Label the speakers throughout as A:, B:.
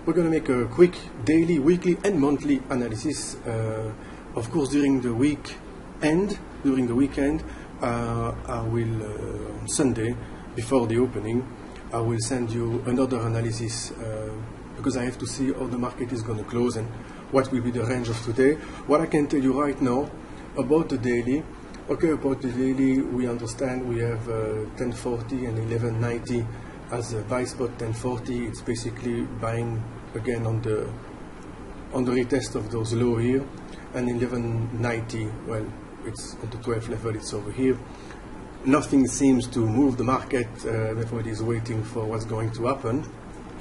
A: we're going to make a quick daily, weekly and monthly analysis. Of course, during the weekend, I will, on Sunday, before the opening, I will send you another analysis because I have to see how the market is going to close and what will be the range of today. What I can tell you right now about the daily, we understand we have 1040 and 1190 as a buy spot. 1040, it's basically buying again on the retest of those low here, and 1190, well, it's on the 12th level, it's over here. Nothing seems to move the market. Everybody is waiting for what's going to happen,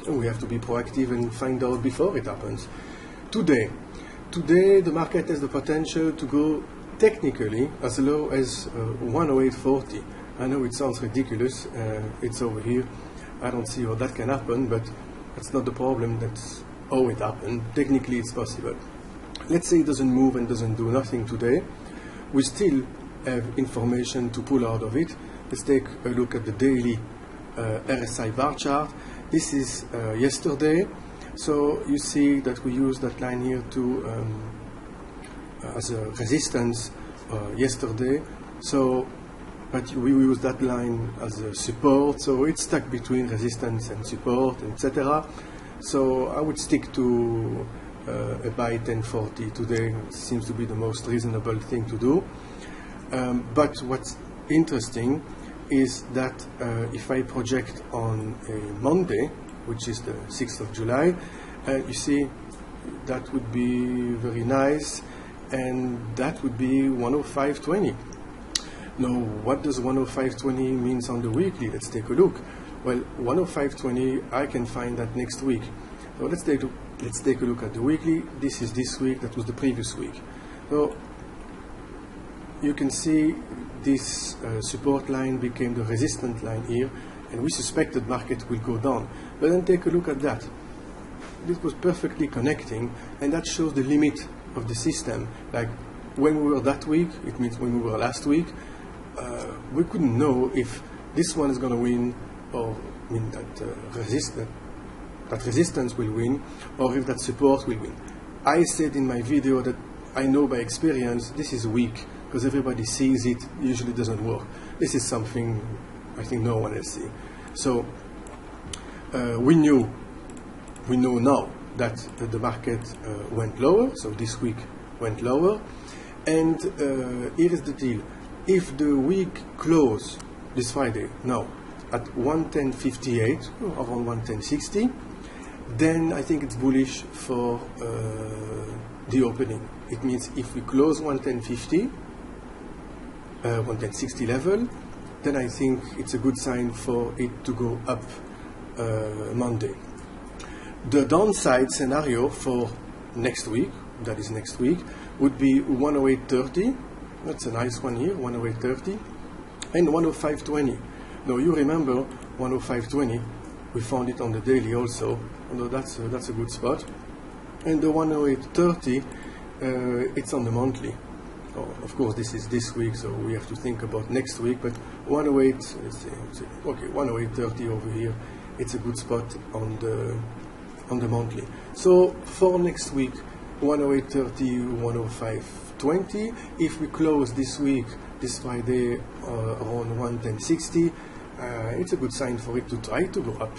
A: and we have to be proactive and find out before it happens. Today the market has the potential to go technically as low as 108.40. I know it sounds ridiculous, it's over here. I don't see how that can happen, but that's not the problem, that's how it happened. Technically it's possible. Let's say it doesn't move and doesn't do nothing today. We still have information to pull out of it. Let's take a look at the daily RSI bar chart. This is yesterday, so you see that we use that line here to as a resistance yesterday. So, but we use that line as a support, so it's stuck between resistance and support, etc. So I would stick to a buy 1040 today. It seems to be the most reasonable thing to do. But what's interesting is that if I project on a Monday, which is the 6th of July, you see that would be very nice, and that would be 105.20. Now, what does 105.20 means on the weekly? Let's take a look. Well, 105.20, I can find that next week. So let's take a look at the weekly. This is this week, that was the previous week. So you can see this support line became the resistance line here, and we suspected market will go down. But then take a look at that. This was perfectly connecting, and that shows the limit of the system. Like when we were that week, it means when we were last week, we couldn't know if this one is going to win, or I mean that resistance will win, or if that support will win. I said in my video that I know by experience this is weak, because everybody sees it, usually doesn't work. This is something I think no one else sees. So we know now that the market went lower, so this week went lower, and here is the deal. If the week close this Friday now at 110.58, around 110.60, then I think it's bullish for the opening. It means if we close 110.50, 110.60 level, then I think it's a good sign for it to go up Monday. The downside scenario for next week, that is next week, would be 108.30. That's a nice one here, 108.30, and 105.20. Now you remember 105.20, we found it on the daily also, although that's a good spot. And the 108.30, it's on the monthly. Oh, of course, this is this week, so we have to think about next week. But 108, let's see, okay, 108.30 over here. It's a good spot on the monthly. So for next week, 108.30, 105.20. If we close this week, this Friday, around 110.60, it's a good sign for it to try to go up.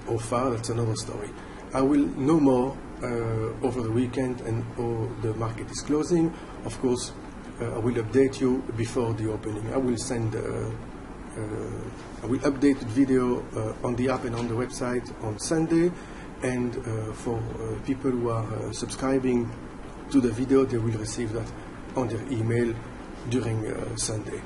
A: How far, that's another story. I will know more over the weekend and how the market is closing. Of course, I will update you before the opening. I will send I will update the video on the app and on the website on Sunday, and for people who are subscribing to the video, they will receive that on their email during Sunday.